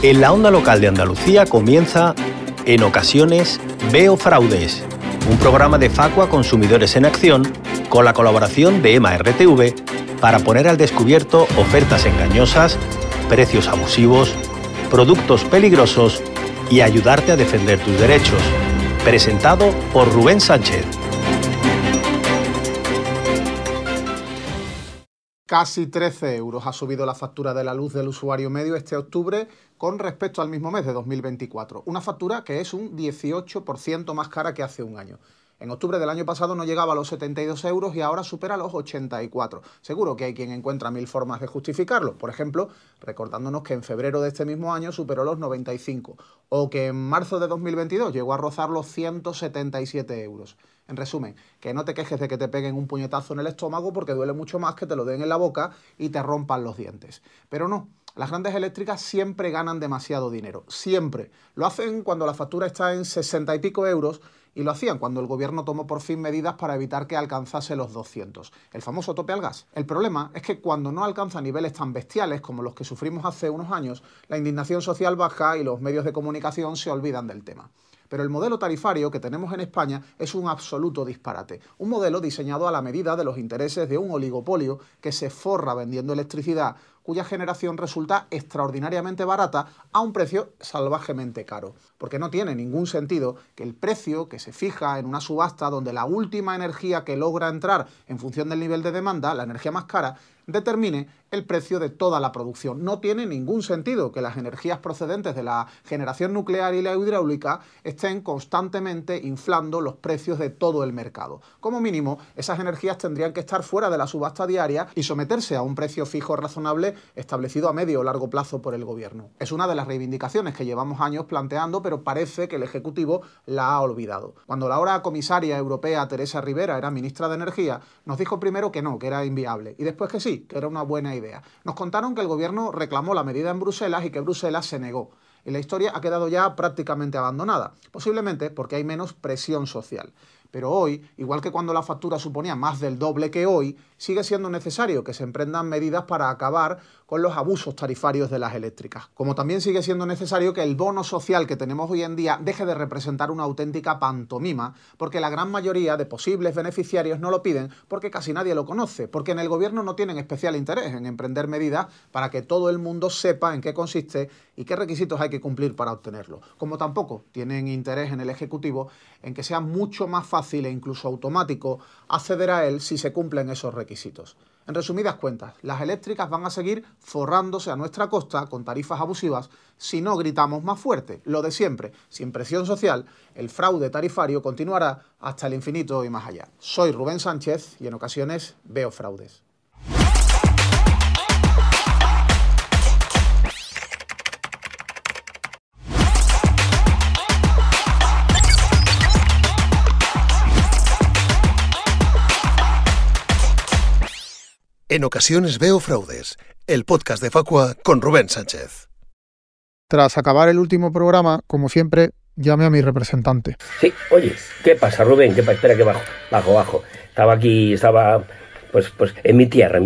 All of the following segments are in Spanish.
En la onda local de Andalucía comienza En Ocasiones Veo Fraudes, un programa de Facua Consumidores en Acción con la colaboración de EMA RTV para poner al descubierto ofertas engañosas, precios abusivos, productos peligrosos y ayudarte a defender tus derechos. Presentado por Rubén Sánchez. Casi 13 euros ha subido la factura de la luz del usuario medio este octubre con respecto al mismo mes de 2024. Una factura que es un 18% más cara que hace un año. En octubre del año pasado no llegaba a los 72 euros y ahora supera los 84. Seguro que hay quien encuentra mil formas de justificarlo. Por ejemplo, recordándonos que en febrero de este mismo año superó los 95 o que en marzo de 2022 llegó a rozar los 177 euros. En resumen, que no te quejes de que te peguen un puñetazo en el estómago porque duele mucho más que te lo den en la boca y te rompan los dientes. Pero no, las grandes eléctricas siempre ganan demasiado dinero, siempre. Lo hacen cuando la factura está en 60 y pico euros y lo hacían cuando el gobierno tomó por fin medidas para evitar que alcanzase los 200, el famoso tope al gas. El problema es que cuando no alcanza niveles tan bestiales como los que sufrimos hace unos años, la indignación social baja y los medios de comunicación se olvidan del tema. Pero el modelo tarifario que tenemos en España es un absoluto disparate. Un modelo diseñado a la medida de los intereses de un oligopolio que se forra vendiendo electricidad, cuya generación resulta extraordinariamente barata a un precio salvajemente caro. Porque no tiene ningún sentido que el precio que se fija en una subasta donde la última energía que logra entrar en función del nivel de demanda, la energía más cara, determine el precio de toda la producción. No tiene ningún sentido que las energías procedentes de la generación nuclear y la hidráulica estén constantemente inflando los precios de todo el mercado. Como mínimo, esas energías tendrían que estar fuera de la subasta diaria y someterse a un precio fijo razonable establecido a medio o largo plazo por el gobierno. Es una de las reivindicaciones que llevamos años planteando, pero parece que el Ejecutivo la ha olvidado. Cuando la ahora comisaria europea Teresa Rivera era ministra de Energía, nos dijo primero que no, que era inviable, y después que sí, que era una buena idea. Nos contaron que el gobierno reclamó la medida en Bruselas y que Bruselas se negó. Y la historia ha quedado ya prácticamente abandonada, posiblemente porque hay menos presión social. Pero hoy, igual que cuando la factura suponía más del doble que hoy, sigue siendo necesario que se emprendan medidas para acabar con los abusos tarifarios de las eléctricas. Como también sigue siendo necesario que el bono social que tenemos hoy en día deje de representar una auténtica pantomima, porque la gran mayoría de posibles beneficiarios no lo piden porque casi nadie lo conoce, porque en el gobierno no tienen especial interés en emprender medidas para que todo el mundo sepa en qué consiste y qué requisitos hay que cumplir para obtenerlo. Como tampoco tienen interés en el Ejecutivo en que sea mucho más fácil e incluso automático acceder a él si se cumplen esos requisitos. En resumidas cuentas, las eléctricas van a seguir forrándose a nuestra costa con tarifas abusivas si no gritamos más fuerte. Lo de siempre, sin presión social, el fraude tarifario continuará hasta el infinito y más allá. Soy Rubén Sánchez y en ocasiones veo fraudes. En ocasiones veo fraudes, el podcast de Facua con Rubén Sánchez. Tras acabar el último programa, como siempre, llame a mi representante. Sí, oye, ¿qué pasa, Rubén? ¿Qué pasa? Espera que bajo. Estaba pues en mi tierra.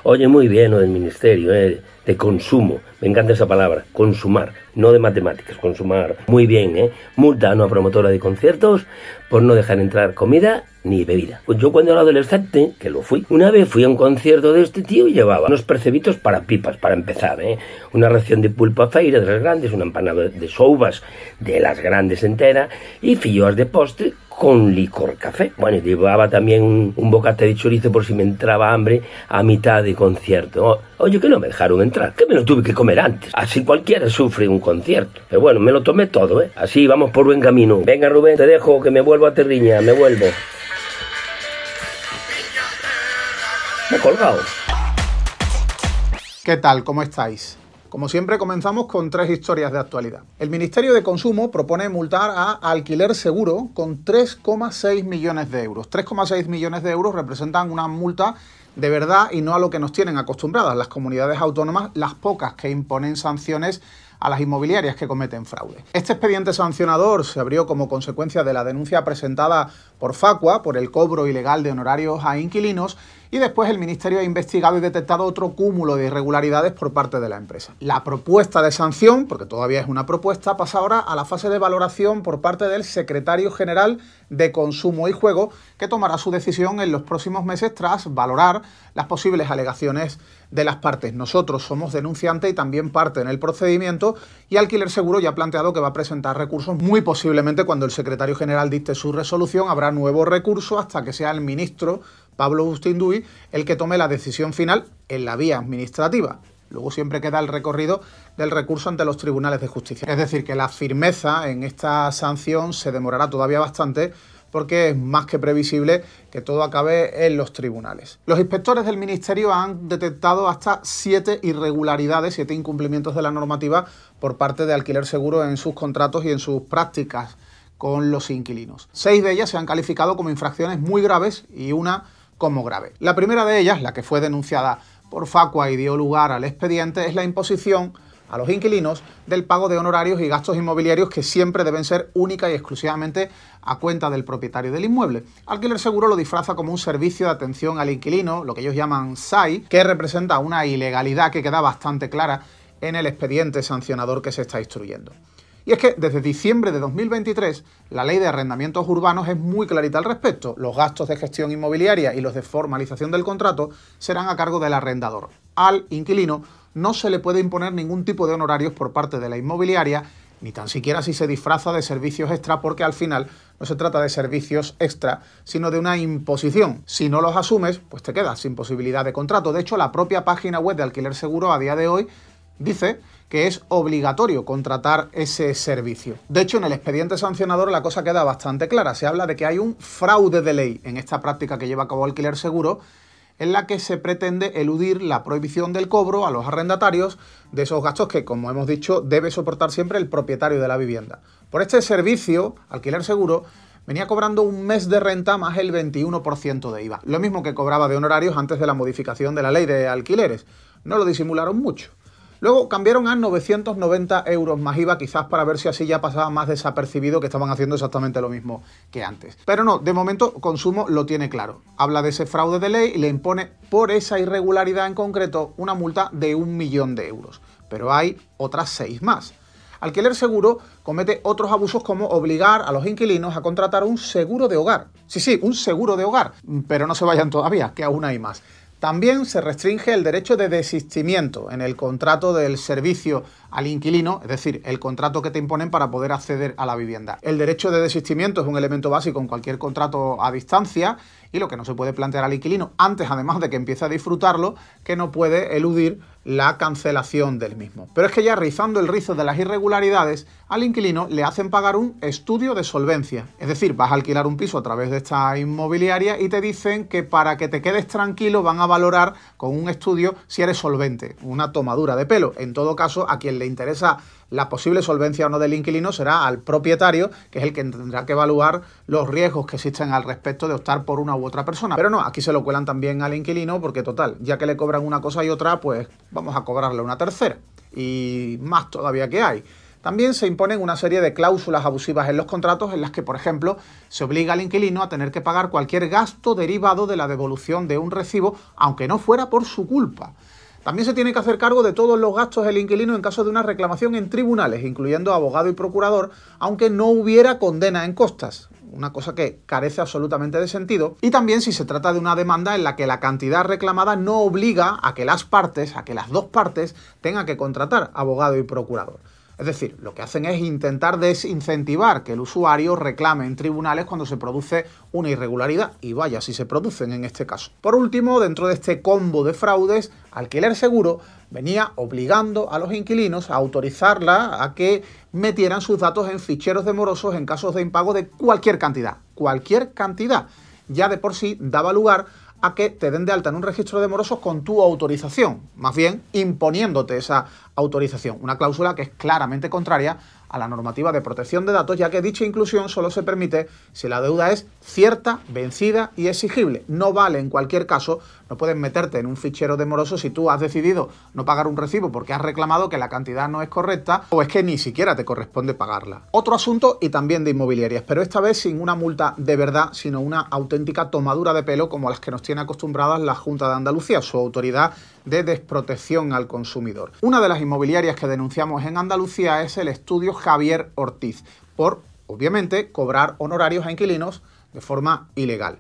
Oye, muy bien lo del ministerio, de consumo. Me encanta esa palabra, consumar, no de matemáticas, consumar. Muy bien, multa a una promotora de conciertos por no dejar entrar comida ni bebida. Pues yo cuando era adolescente, que lo fui, una vez fui a un concierto de este tío y llevaba unos percebitos para pipas, para empezar, una ración de pulpa feira de las grandes, una empanada de souvas de las grandes entera y filloas de postre con licor café. Bueno, llevaba también un bocate de chorizo por si me entraba hambre a mitad de concierto. Oye, que no me dejaron entrar, que me lo tuve que comer antes. Así cualquiera sufre un concierto. Pero bueno, me lo tomé todo, Así vamos por buen camino. Venga, Rubén, te dejo que me vuelvo a Terriña, me vuelvo. Me he colgado. ¿Qué tal? ¿Cómo estáis? Como siempre, comenzamos con tres historias de actualidad. El Ministerio de Consumo propone multar a Alquiler Seguro con 3,6 millones de euros. 3,6 millones de euros representan una multa de verdad y no a lo que nos tienen acostumbradas las comunidades autónomas, las pocas que imponen sanciones a las inmobiliarias que cometen fraude. Este expediente sancionador se abrió como consecuencia de la denuncia presentada por Facua por el cobro ilegal de honorarios a inquilinos, y después el Ministerio ha investigado y detectado otro cúmulo de irregularidades por parte de la empresa. La propuesta de sanción, porque todavía es una propuesta, pasa ahora a la fase de valoración por parte del Secretario General de Consumo y Juego, que tomará su decisión en los próximos meses tras valorar las posibles alegaciones de las partes. Nosotros somos denunciante y también parte en el procedimiento, y Alquiler Seguro ya ha planteado que va a presentar recursos. Muy posiblemente cuando el Secretario General dicte su resolución habrá nuevo recurso hasta que sea el ministro Pablo Bustinduy el que tome la decisión final en la vía administrativa. Luego siempre queda el recorrido del recurso ante los tribunales de justicia. Es decir, que la firmeza en esta sanción se demorará todavía bastante, porque es más que previsible que todo acabe en los tribunales. Los inspectores del Ministerio han detectado hasta 7 irregularidades, 7 incumplimientos de la normativa por parte de Alquiler Seguro en sus contratos y en sus prácticas con los inquilinos. 6 de ellas se han calificado como infracciones muy graves y una como grave. La primera de ellas, la que fue denunciada por Facua y dio lugar al expediente, es la imposición a los inquilinos del pago de honorarios y gastos inmobiliarios que siempre deben ser única y exclusivamente a cuenta del propietario del inmueble. Alquiler Seguro lo disfraza como un servicio de atención al inquilino, lo que ellos llaman SAI, que representa una ilegalidad que queda bastante clara en el expediente sancionador que se está instruyendo. Y es que desde diciembre de 2023 la ley de arrendamientos urbanos es muy clarita al respecto. Los gastos de gestión inmobiliaria y los de formalización del contrato serán a cargo del arrendador. Al inquilino no se le puede imponer ningún tipo de honorarios por parte de la inmobiliaria, ni tan siquiera si se disfraza de servicios extra, porque al final no se trata de servicios extra, sino de una imposición. Si no los asumes, pues te quedas sin posibilidad de contrato. De hecho, la propia página web de Alquiler Seguro a día de hoy dice que es obligatorio contratar ese servicio. De hecho, en el expediente sancionador la cosa queda bastante clara. Se habla de que hay un fraude de ley en esta práctica que lleva a cabo Alquiler Seguro, en la que se pretende eludir la prohibición del cobro a los arrendatarios de esos gastos que, como hemos dicho, debe soportar siempre el propietario de la vivienda. Por este servicio, Alquiler Seguro venía cobrando un mes de renta más el 21% de IVA. Lo mismo que cobraba de honorarios antes de la modificación de la ley de alquileres. No lo disimularon mucho. Luego cambiaron a 990 euros más IVA, quizás para ver si así ya pasaba más desapercibido que estaban haciendo exactamente lo mismo que antes. Pero no, de momento Consumo lo tiene claro. Habla de ese fraude de ley y le impone por esa irregularidad en concreto una multa de 1 millón de euros. Pero hay otras 6 más. Alquiler Seguro comete otros abusos como obligar a los inquilinos a contratar un seguro de hogar. Sí, un seguro de hogar. Pero no se vayan todavía, que aún hay más. También se restringe el derecho de desistimiento en el contrato del servicio al inquilino, es decir, el contrato que te imponen para poder acceder a la vivienda. El derecho de desistimiento es un elemento básico en cualquier contrato a distancia, y lo que no se puede plantear al inquilino antes, además de que empiece a disfrutarlo, que no puede eludir la cancelación del mismo. Pero es que ya rizando el rizo de las irregularidades, al inquilino le hacen pagar un estudio de solvencia. Es decir, vas a alquilar un piso a través de esta inmobiliaria y te dicen que para que te quedes tranquilo van a valorar con un estudio si eres solvente. Una tomadura de pelo. En todo caso, a quien le interesa la posible solvencia o no del inquilino será al propietario, que es el que tendrá que evaluar los riesgos que existen al respecto de optar por una u otra persona. Pero no, aquí se lo cuelan también al inquilino, porque total, ya que le cobran una cosa y otra, pues vamos a cobrarle una tercera. Y más todavía que hay. También se imponen una serie de cláusulas abusivas en los contratos en las que, por ejemplo, se obliga al inquilino a tener que pagar cualquier gasto derivado de la devolución de un recibo, aunque no fuera por su culpa. También se tiene que hacer cargo de todos los gastos del inquilino en caso de una reclamación en tribunales, incluyendo abogado y procurador, aunque no hubiera condena en costas. Una cosa que carece absolutamente de sentido. Y también si se trata de una demanda en la que la cantidad reclamada no obliga a que las dos partes tengan que contratar abogado y procurador. Es decir, lo que hacen es intentar desincentivar que el usuario reclame en tribunales cuando se produce una irregularidad, y vaya si se producen en este caso. Por último, dentro de este combo de fraudes, Alquiler Seguro venía obligando a los inquilinos a autorizarla a que metieran sus datos en ficheros de morosos en casos de impago de cualquier cantidad. Cualquier cantidad. Ya de por sí daba lugar a que te den de alta en un registro de morosos con tu autorización, más bien imponiéndote esa autorización, una cláusula que es claramente contraria a la normativa de protección de datos, ya que dicha inclusión solo se permite si la deuda es cierta, vencida y exigible. No vale en cualquier caso, no puedes meterte en un fichero de morosos si tú has decidido no pagar un recibo porque has reclamado que la cantidad no es correcta o es que ni siquiera te corresponde pagarla. Otro asunto, y también de inmobiliarias, pero esta vez sin una multa de verdad, sino una auténtica tomadura de pelo como las que nos tiene acostumbradas la Junta de Andalucía, su autoridad de desprotección al consumidor. Una de las inmobiliarias que denunciamos en Andalucía es el estudio Javier Ortiz, por, obviamente, cobrar honorarios a inquilinos de forma ilegal.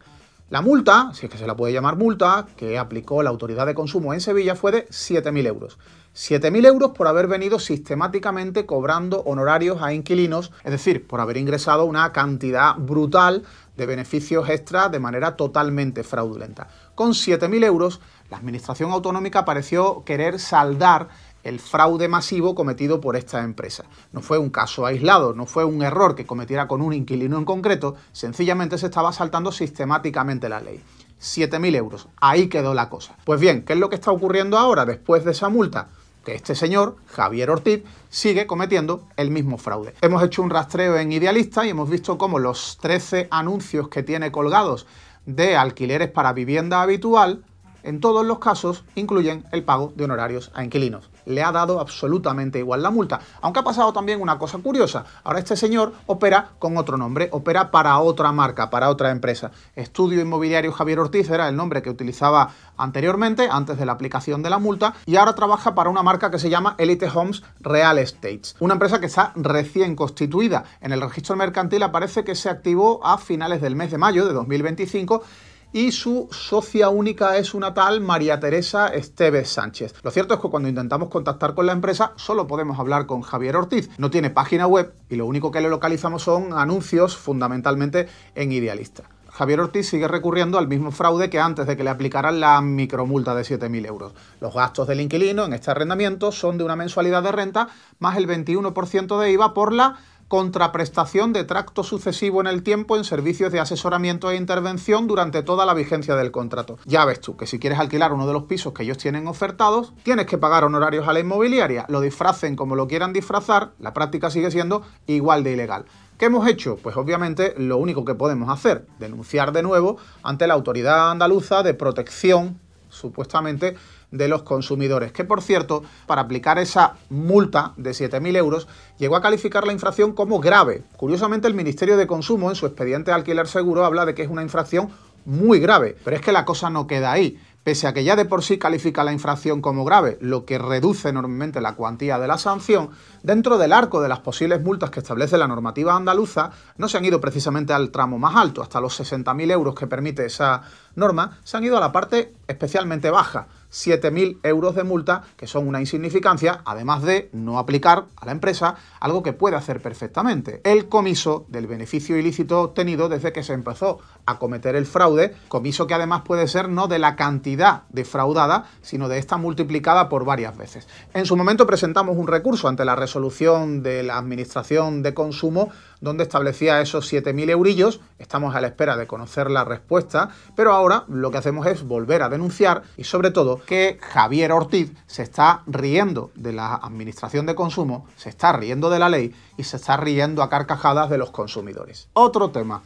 La multa, si es que se la puede llamar multa, que aplicó la Autoridad de Consumo en Sevilla fue de 7.000 euros. 7.000 euros por haber venido sistemáticamente cobrando honorarios a inquilinos, es decir, por haber ingresado una cantidad brutal de beneficios extra de manera totalmente fraudulenta. Con 7.000 euros, la Administración Autonómica pareció querer saldar el fraude masivo cometido por esta empresa. No fue un caso aislado, no fue un error que cometiera con un inquilino en concreto, sencillamente se estaba saltando sistemáticamente la ley. 7.000 euros, ahí quedó la cosa. Pues bien, ¿qué es lo que está ocurriendo ahora después de esa multa? Que este señor, Javier Ortiz, sigue cometiendo el mismo fraude. Hemos hecho un rastreo en Idealista y hemos visto cómo los 13 anuncios que tiene colgados de alquileres para vivienda habitual, en todos los casos incluyen el pago de honorarios a inquilinos. Le ha dado absolutamente igual la multa, aunque ha pasado también una cosa curiosa. Ahora este señor opera con otro nombre, opera para otra marca, para otra empresa. Estudio Inmobiliario Javier Ortiz era el nombre que utilizaba anteriormente, antes de la aplicación de la multa, y ahora trabaja para una marca que se llama Elite Homes Real Estates, una empresa que está recién constituida. En el registro mercantil aparece que se activó a finales del mes de mayo de 2025 y su socia única es una tal María Teresa Esteves Sánchez. Lo cierto es que cuando intentamos contactar con la empresa solo podemos hablar con Javier Ortiz. No tiene página web y lo único que le localizamos son anuncios, fundamentalmente en Idealista. Javier Ortiz sigue recurriendo al mismo fraude que antes de que le aplicaran la micromulta de 7.000 euros. Los gastos del inquilino en este arrendamiento son de una mensualidad de renta más el 21% de IVA por la contraprestación de tracto sucesivo en el tiempo en servicios de asesoramiento e intervención durante toda la vigencia del contrato. Ya ves tú que si quieres alquilar uno de los pisos que ellos tienen ofertados, tienes que pagar honorarios a la inmobiliaria. Lo disfracen como lo quieran disfrazar, la práctica sigue siendo igual de ilegal. ¿Qué hemos hecho? Pues obviamente lo único que podemos hacer, denunciar de nuevo ante la Autoridad Andaluza de Protección, supuestamente, de los consumidores, que por cierto, para aplicar esa multa de 7.000 euros, llegó a calificar la infracción como grave. Curiosamente, el Ministerio de Consumo, en su expediente de alquiler seguro, habla de que es una infracción muy grave, pero es que la cosa no queda ahí. Pese a que ya de por sí califica la infracción como grave, lo que reduce enormemente la cuantía de la sanción, dentro del arco de las posibles multas que establece la normativa andaluza, no se han ido precisamente al tramo más alto, hasta los 60.000 euros que permite esa norma, se han ido a la parte especialmente baja, 7.000 euros de multa, que son una insignificancia, además de no aplicar a la empresa algo que puede hacer perfectamente: el comiso del beneficio ilícito obtenido desde que se empezó a cometer el fraude, comiso que además puede ser no de la cantidad defraudada, sino de esta multiplicada por varias veces. En su momento presentamos un recurso ante la resolución de la Administración de Consumo, donde establecía esos 7.000 eurillos. Estamos a la espera de conocer la respuesta, pero ahora lo que hacemos es volver a denunciar y sobre todo que Javier Ortiz se está riendo de la Administración de Consumo, se está riendo de la ley y se está riendo a carcajadas de los consumidores. Otro tema.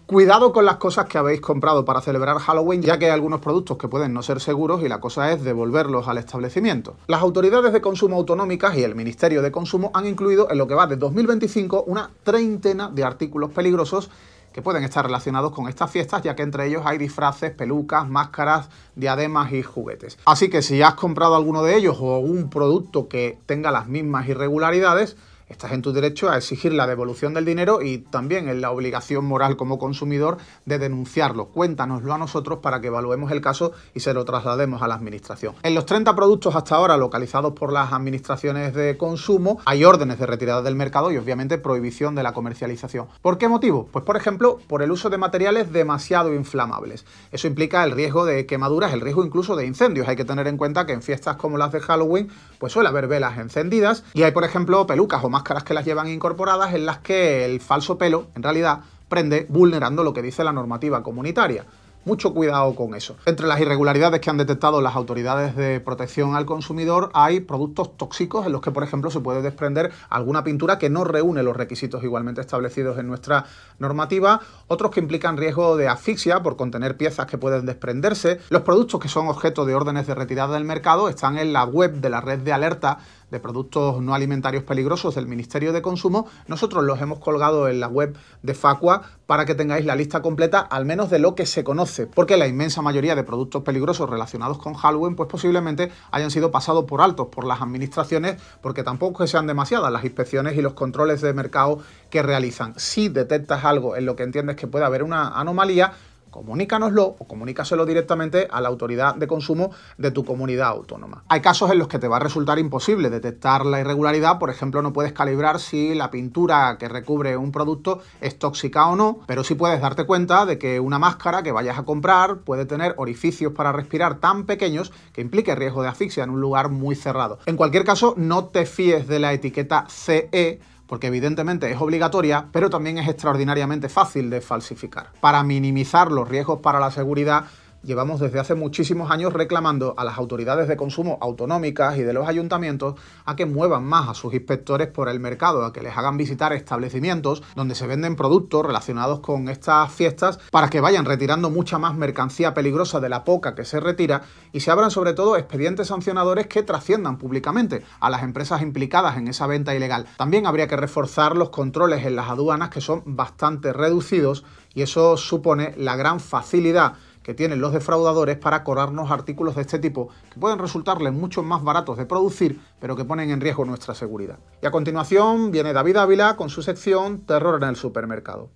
Cuidado con las cosas que habéis comprado para celebrar Halloween, ya que hay algunos productos que pueden no ser seguros y la cosa es devolverlos al establecimiento. Las autoridades de consumo autonómicas y el Ministerio de Consumo han incluido en lo que va de 2025 una treintena de artículos peligrosos que pueden estar relacionados con estas fiestas, ya que entre ellos hay disfraces, pelucas, máscaras, diademas y juguetes. Así que si has comprado alguno de ellos o un producto que tenga las mismas irregularidades, estás en tu derecho a exigir la devolución del dinero y también en la obligación moral como consumidor de denunciarlo. Cuéntanoslo a nosotros para que evaluemos el caso y se lo traslademos a la administración. En los 30 productos hasta ahora localizados por las administraciones de consumo hay órdenes de retirada del mercado y obviamente prohibición de la comercialización. ¿Por qué motivo? Pues por ejemplo, por el uso de materiales demasiado inflamables. Eso implica el riesgo de quemaduras, el riesgo incluso de incendios. Hay que tener en cuenta que en fiestas como las de Halloween pues suele haber velas encendidas y hay por ejemplo pelucas o máscaras que las llevan incorporadas en las que el falso pelo en realidad prende vulnerando lo que dice la normativa comunitaria. Mucho cuidado con eso. Entre las irregularidades que han detectado las autoridades de protección al consumidor hay productos tóxicos en los que, por ejemplo, se puede desprender alguna pintura que no reúne los requisitos igualmente establecidos en nuestra normativa, otros que implican riesgo de asfixia por contener piezas que pueden desprenderse. Los productos que son objeto de órdenes de retirada del mercado están en la web de la red de alerta de productos no alimentarios peligrosos del Ministerio de Consumo. Nosotros los hemos colgado en la web de Facua para que tengáis la lista completa, al menos de lo que se conoce, porque la inmensa mayoría de productos peligrosos relacionados con Halloween pues posiblemente hayan sido pasados por altos por las administraciones, porque tampoco es que sean demasiadas las inspecciones y los controles de mercado que realizan. Si detectas algo en lo que entiendes que puede haber una anomalía, comunícanoslo o comunícaselo directamente a la autoridad de consumo de tu comunidad autónoma. Hay casos en los que te va a resultar imposible detectar la irregularidad. Por ejemplo, no puedes calibrar si la pintura que recubre un producto es tóxica o no, pero sí puedes darte cuenta de que una máscara que vayas a comprar puede tener orificios para respirar tan pequeños que implique riesgo de asfixia en un lugar muy cerrado. En cualquier caso, no te fíes de la etiqueta CE, porque evidentemente es obligatoria, pero también es extraordinariamente fácil de falsificar. Para minimizar los riesgos para la seguridad, llevamos desde hace muchísimos años reclamando a las autoridades de consumo autonómicas y de los ayuntamientos a que muevan más a sus inspectores por el mercado, a que les hagan visitar establecimientos donde se venden productos relacionados con estas fiestas, para que vayan retirando mucha más mercancía peligrosa de la poca que se retira, y se abran sobre todo expedientes sancionadores que trasciendan públicamente a las empresas implicadas en esa venta ilegal. También habría que reforzar los controles en las aduanas, que son bastante reducidos, y eso supone la gran facilidad que tienen los defraudadores para cobrarnos artículos de este tipo, que pueden resultarles mucho más baratos de producir, pero que ponen en riesgo nuestra seguridad. Y a continuación viene David Ávila con su sección Terror en el supermercado.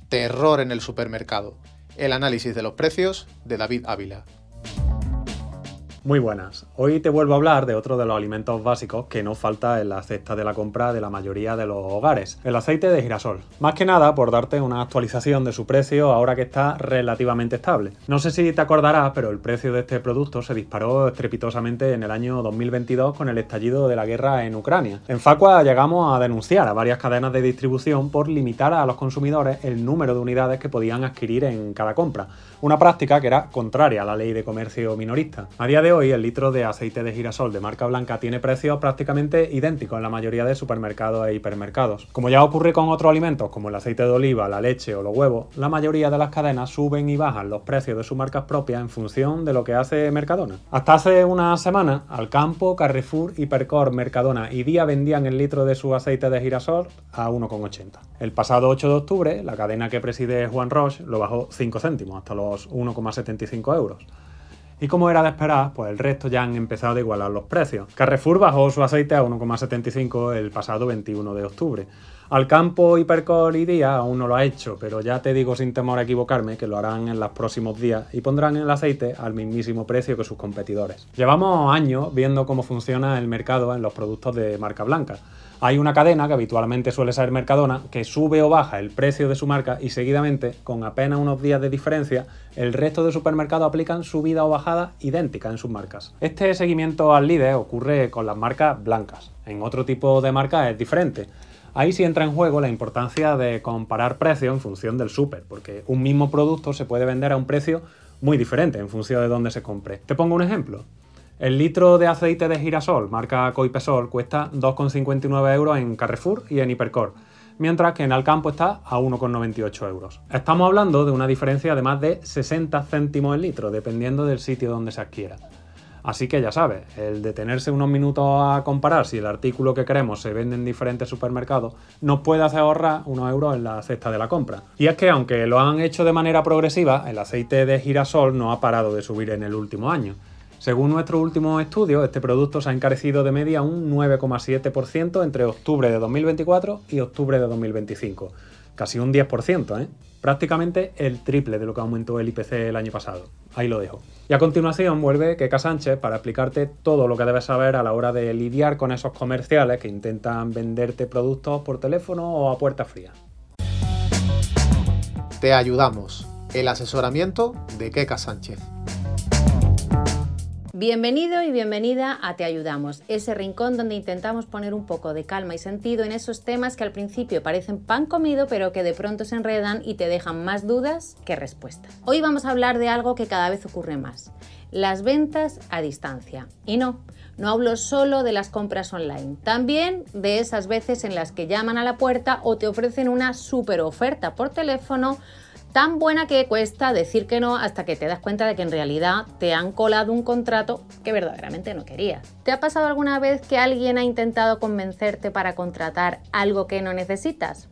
Terror en el supermercado. El análisis de los precios de David Ávila. Muy buenas. Hoy te vuelvo a hablar de otro de los alimentos básicos que no falta en la cesta de la compra de la mayoría de los hogares, el aceite de girasol. Más que nada por darte una actualización de su precio ahora que está relativamente estable. No sé si te acordarás, pero el precio de este producto se disparó estrepitosamente en el año 2022 con el estallido de la guerra en Ucrania. En Facua llegamos a denunciar a varias cadenas de distribución por limitar a los consumidores el número de unidades que podían adquirir en cada compra, una práctica que era contraria a la ley de comercio minorista. A día de hoy, el litro de aceite de girasol de marca blanca tiene precios prácticamente idénticos en la mayoría de supermercados e hipermercados. Como ya ocurre con otros alimentos como el aceite de oliva, la leche o los huevos, la mayoría de las cadenas suben y bajan los precios de sus marcas propias en función de lo que hace Mercadona. Hasta hace unas semanas, Alcampo, Carrefour, Hipercor, Mercadona y Día vendían el litro de su aceite de girasol a 1,80. El pasado 8 de octubre, la cadena que preside Juan Roche lo bajó 5 céntimos, hasta los 1,75 euros. Y como era de esperar, pues el resto ya han empezado a igualar los precios. Carrefour bajó su aceite a 1,75 el pasado 21 de octubre. Alcampo, Hipercor y Día aún no lo ha hecho, pero ya te digo sin temor a equivocarme que lo harán en los próximos días y pondrán el aceite al mismísimo precio que sus competidores. Llevamos años viendo cómo funciona el mercado en los productos de marca blanca. Hay una cadena, que habitualmente suele ser Mercadona, que sube o baja el precio de su marca y seguidamente, con apenas unos días de diferencia, el resto de supermercados aplican subida o bajada idéntica en sus marcas. Este seguimiento al líder ocurre con las marcas blancas. En otro tipo de marcas es diferente. Ahí sí entra en juego la importancia de comparar precios en función del súper, porque un mismo producto se puede vender a un precio muy diferente en función de dónde se compre. Te pongo un ejemplo. El litro de aceite de girasol, marca Coipesol, cuesta 2,59 euros en Carrefour y en Hipercor, mientras que en Alcampo está a 1,98 euros. Estamos hablando de una diferencia de más de 60 céntimos el litro, dependiendo del sitio donde se adquiera. Así que ya sabes, el detenerse unos minutos a comparar si el artículo que queremos se vende en diferentes supermercados nos puede hacer ahorrar unos euros en la cesta de la compra. Y es que aunque lo han hecho de manera progresiva, el aceite de girasol no ha parado de subir en el último año. Según nuestro último estudio, este producto se ha encarecido de media un 9,7% entre octubre de 2024 y octubre de 2025. Casi un 10%, ¿eh? Prácticamente el triple de lo que aumentó el IPC el año pasado. Ahí lo dejo. Y a continuación vuelve Keka Sánchez para explicarte todo lo que debes saber a la hora de lidiar con esos comerciales que intentan venderte productos por teléfono o a puerta fría. Te ayudamos. El asesoramiento de Keka Sánchez. Bienvenido y bienvenida a Te Ayudamos, ese rincón donde intentamos poner un poco de calma y sentido en esos temas que al principio parecen pan comido pero que de pronto se enredan y te dejan más dudas que respuestas. Hoy vamos a hablar de algo que cada vez ocurre más, las ventas a distancia. Y no hablo solo de las compras online, también de esas veces en las que llaman a la puerta o te ofrecen una súper oferta por teléfono tan buena que cuesta decir que no hasta que te das cuenta de que en realidad te han colado un contrato que verdaderamente no querías. ¿Te ha pasado alguna vez que alguien ha intentado convencerte para contratar algo que no necesitas?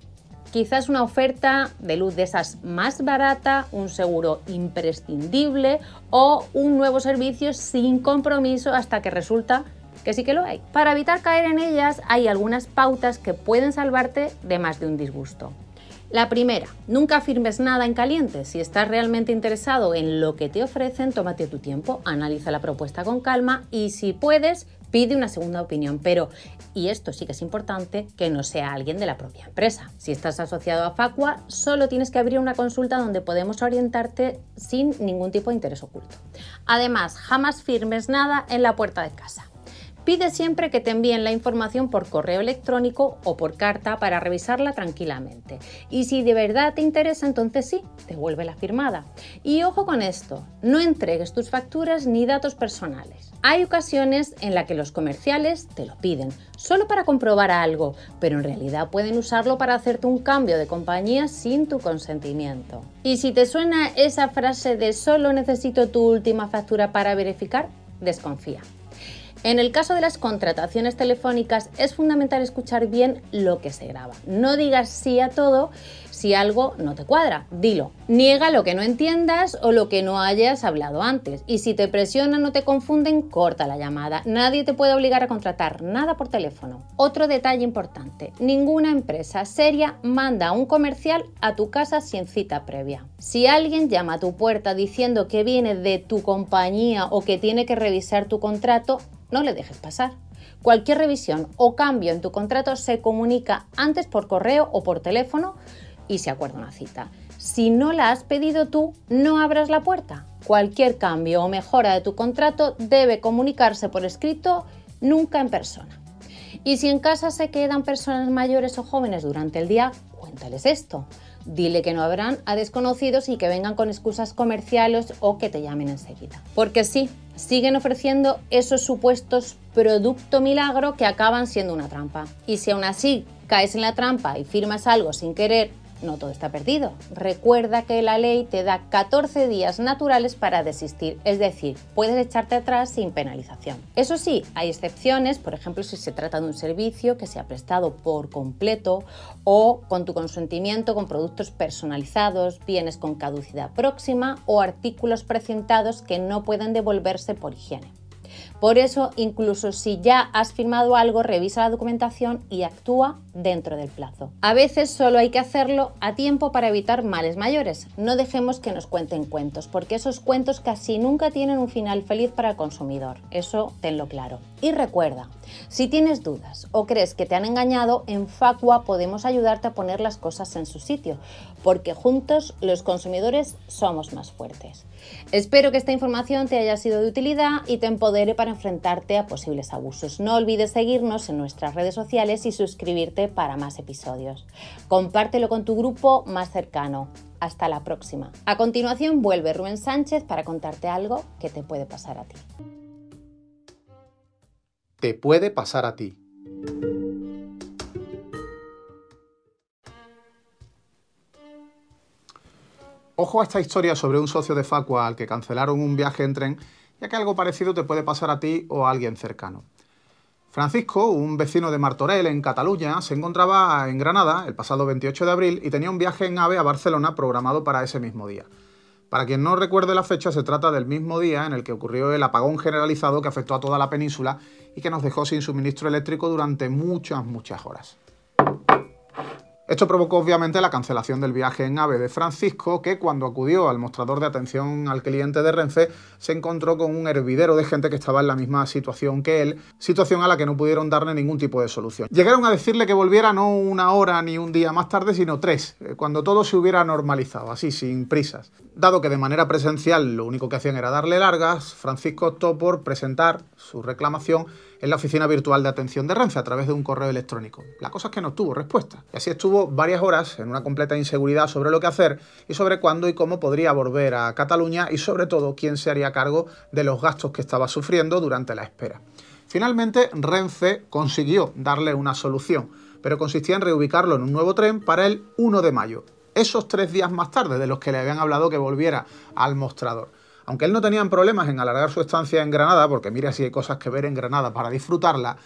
Quizás una oferta de luz de esas más barata, un seguro imprescindible o un nuevo servicio sin compromiso hasta que resulta que sí que lo hay. Para evitar caer en ellas hay algunas pautas que pueden salvarte de más de un disgusto. La primera, nunca firmes nada en caliente. Si estás realmente interesado en lo que te ofrecen, tómate tu tiempo, analiza la propuesta con calma y si puedes, pide una segunda opinión. Pero, y esto sí que es importante, que no sea alguien de la propia empresa. Si estás asociado a Facua, solo tienes que abrir una consulta donde podemos orientarte sin ningún tipo de interés oculto. Además, jamás firmes nada en la puerta de casa. Pide siempre que te envíen la información por correo electrónico o por carta para revisarla tranquilamente. Y si de verdad te interesa, entonces sí, devuelve la firmada. Y ojo con esto, no entregues tus facturas ni datos personales. Hay ocasiones en las que los comerciales te lo piden, solo para comprobar algo, pero en realidad pueden usarlo para hacerte un cambio de compañía sin tu consentimiento. Y si te suena esa frase de solo necesito tu última factura para verificar, desconfía. En el caso de las contrataciones telefónicas es fundamental escuchar bien lo que se graba. No digas sí a todo si algo no te cuadra, dilo. Niega lo que no entiendas o lo que no hayas hablado antes. Y si te presionan o te confunden, corta la llamada. Nadie te puede obligar a contratar nada por teléfono. Otro detalle importante, ninguna empresa seria manda un comercial a tu casa sin cita previa. Si alguien llama a tu puerta diciendo que viene de tu compañía o que tiene que revisar tu contrato, no le dejes pasar. Cualquier revisión o cambio en tu contrato se comunica antes por correo o por teléfono y se acuerda una cita. Si no la has pedido tú, no abras la puerta. Cualquier cambio o mejora de tu contrato debe comunicarse por escrito, nunca en persona. Y si en casa se quedan personas mayores o jóvenes durante el día, cuéntales esto. Dile que no habrán a desconocidos y que vengan con excusas comerciales o que te llamen enseguida. Porque sí, siguen ofreciendo esos supuestos producto milagro que acaban siendo una trampa. Y si aún así caes en la trampa y firmas algo sin querer, no todo está perdido. Recuerda que la ley te da 14 días naturales para desistir, es decir, puedes echarte atrás sin penalización. Eso sí, hay excepciones, por ejemplo, si se trata de un servicio que se ha prestado por completo o con tu consentimiento con productos personalizados, bienes con caducidad próxima o artículos precintados que no pueden devolverse por higiene. Por eso, incluso si ya has firmado algo, revisa la documentación y actúa dentro del plazo. A veces solo hay que hacerlo a tiempo para evitar males mayores. No dejemos que nos cuenten cuentos, porque esos cuentos casi nunca tienen un final feliz para el consumidor. Eso tenlo claro. Y recuerda, si tienes dudas o crees que te han engañado, en Facua podemos ayudarte a poner las cosas en su sitio, porque juntos los consumidores somos más fuertes. Espero que esta información te haya sido de utilidad y te empodere para enfrentarte a posibles abusos. No olvides seguirnos en nuestras redes sociales y suscribirte para más episodios. Compártelo con tu grupo más cercano. Hasta la próxima. A continuación vuelve Rubén Sánchez para contarte algo que te puede pasar a ti. Te puede pasar a ti. Ojo a esta historia sobre un socio de Facua al que cancelaron un viaje en tren, ya que algo parecido te puede pasar a ti o a alguien cercano. Francisco, un vecino de Martorell, en Cataluña, se encontraba en Granada el pasado 28 de abril y tenía un viaje en AVE a Barcelona programado para ese mismo día. Para quien no recuerde la fecha, se trata del mismo día en el que ocurrió el apagón generalizado que afectó a toda la península y que nos dejó sin suministro eléctrico durante muchas horas. Esto provocó obviamente la cancelación del viaje en AVE de Francisco, que cuando acudió al mostrador de atención al cliente de Renfe se encontró con un hervidero de gente que estaba en la misma situación que él, situación a la que no pudieron darle ningún tipo de solución. Llegaron a decirle que volviera no una hora ni un día más tarde, sino 3, cuando todo se hubiera normalizado, así, sin prisas. Dado que de manera presencial lo único que hacían era darle largas, Francisco optó por presentar su reclamación en la oficina virtual de atención de Renfe a través de un correo electrónico. La cosa es que no tuvo respuesta. Y así estuvo varias horas en una completa inseguridad sobre lo que hacer y sobre cuándo y cómo podría volver a Cataluña y sobre todo quién se haría cargo de los gastos que estaba sufriendo durante la espera. Finalmente, Renfe consiguió darle una solución, pero consistía en reubicarlo en un nuevo tren para el 1 de mayo. Esos 3 días más tarde de los que le habían hablado que volviera al mostrador. Aunque él no tenía problemas en alargar su estancia en Granada, porque mira si hay cosas que ver en Granada para disfrutarla,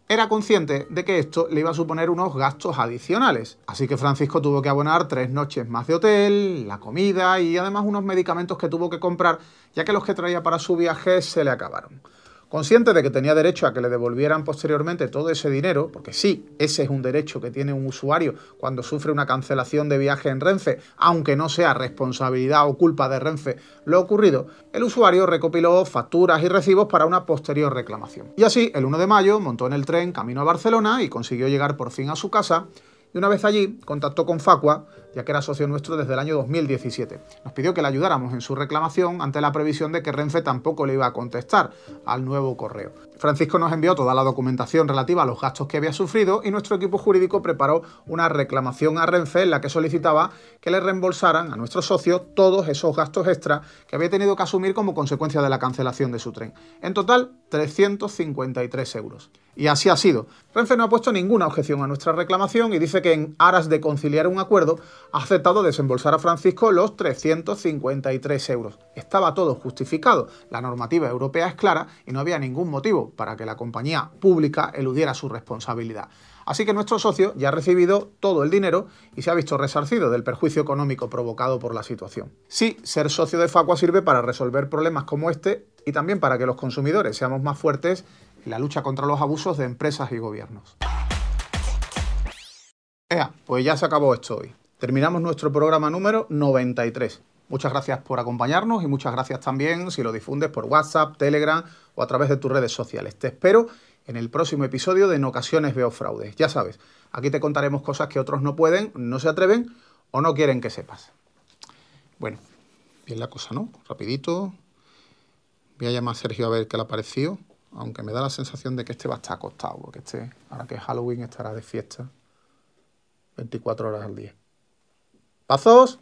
era consciente de que esto le iba a suponer unos gastos adicionales. Así que Francisco tuvo que abonar 3 noches más de hotel, la comida y además unos medicamentos que tuvo que comprar, ya que los que traía para su viaje se le acabaron. Consciente de que tenía derecho a que le devolvieran posteriormente todo ese dinero, porque sí, ese es un derecho que tiene un usuario cuando sufre una cancelación de viaje en Renfe, aunque no sea responsabilidad o culpa de Renfe lo ocurrido, el usuario recopiló facturas y recibos para una posterior reclamación. Y así, el 1 de mayo, montó en el tren camino a Barcelona y consiguió llegar por fin a su casa. Y una vez allí, contactó con Facua, ya que era socio nuestro desde el año 2017. Nos pidió que le ayudáramos en su reclamación ante la previsión de que Renfe tampoco le iba a contestar al nuevo correo. Francisco nos envió toda la documentación relativa a los gastos que había sufrido y nuestro equipo jurídico preparó una reclamación a Renfe en la que solicitaba que le reembolsaran a nuestro socio todos esos gastos extra que había tenido que asumir como consecuencia de la cancelación de su tren. En total, 353 euros. Y así ha sido. Renfe no ha puesto ninguna objeción a nuestra reclamación y dice que en aras de conciliar un acuerdo ha aceptado desembolsar a Francisco los 353 euros. Estaba todo justificado, la normativa europea es clara y no había ningún motivo para que la compañía pública eludiera su responsabilidad. Así que nuestro socio ya ha recibido todo el dinero y se ha visto resarcido del perjuicio económico provocado por la situación. Sí, ser socio de Facua sirve para resolver problemas como este y también para que los consumidores seamos más fuertes en la lucha contra los abusos de empresas y gobiernos. Pues ya se acabó esto hoy. Terminamos nuestro programa número 93. Muchas gracias por acompañarnos y muchas gracias también si lo difundes por WhatsApp, Telegram o a través de tus redes sociales. Te espero en el próximo episodio de En ocasiones veo fraudes. Ya sabes, aquí te contaremos cosas que otros no pueden, no se atreven o no quieren que sepas. Bueno, bien la cosa, ¿no? Rapidito. Voy a llamar a Sergio a ver qué le ha parecido, aunque me da la sensación de que este va a estar acostado, porque este, ahora que es Halloween, estará de fiesta 24 horas al día. ¡Pazos!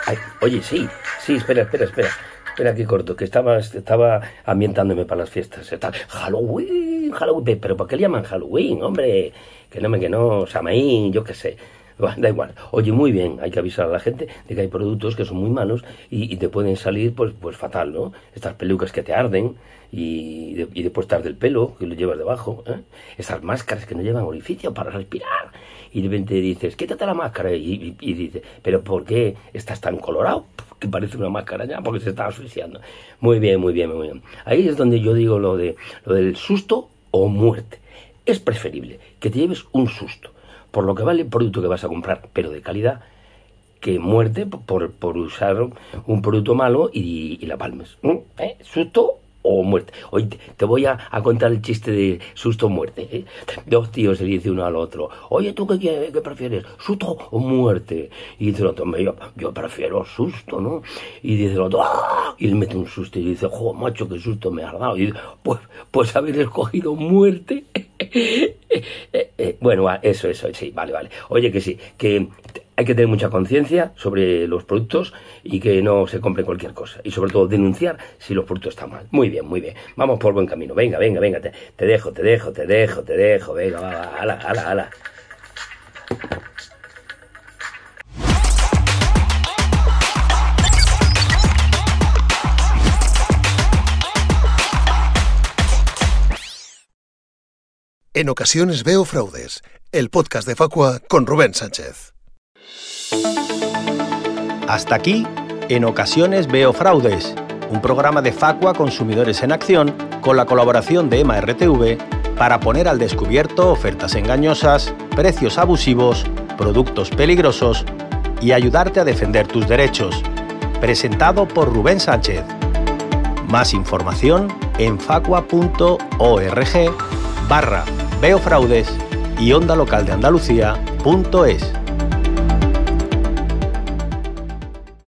Ay, oye, sí, espera que corto, que estaba ambientándome para las fiestas. Halloween, pero ¿por qué le llaman Halloween, hombre? Que no, Samaín, yo qué sé. Bueno, da igual. Oye, muy bien, hay que avisar a la gente de que hay productos que son muy malos y te pueden salir pues fatal, ¿no? Estas pelucas que te arden y después te arde el pelo, que lo llevas debajo, ¿eh? Esas máscaras que no llevan orificio para respirar. Y de repente dices, quítate la máscara y dices, ¿pero por qué estás tan colorado? Que parece una máscara ya, porque se está asfixiando. Muy bien. Ahí es donde yo digo lo del susto o muerte. Es preferible que te lleves un susto por lo que vale el producto que vas a comprar, pero de calidad, que muerte por usar un producto malo y la palmes. Susto o muerte. Hoy te voy a contar el chiste de susto o muerte, ¿eh? Dos tíos se dice uno al otro, oye, ¿tú qué prefieres? ¿Susto o muerte? Y dice el otro, yo prefiero susto, ¿no? Y dice el otro, ¡ah! Y le mete un susto y dice, jo, macho, qué susto me has dado. Y dice, pues haber escogido muerte. Bueno, eso, sí, vale. Oye, que sí, que hay que tener mucha conciencia sobre los productos y que no se compre cualquier cosa. Y sobre todo denunciar si los productos están mal. Muy bien. Vamos por buen camino. Venga. Te dejo. Venga, va, ala. En ocasiones veo fraudes. El podcast de Facua con Rubén Sánchez. Hasta aquí, En ocasiones veo fraudes, un programa de Facua Consumidores en Acción con la colaboración de EMA RTV para poner al descubierto ofertas engañosas, precios abusivos, productos peligrosos y ayudarte a defender tus derechos. Presentado por Rubén Sánchez. Más información en facua.org/veofraudes y ondalocaldeandalucía.es.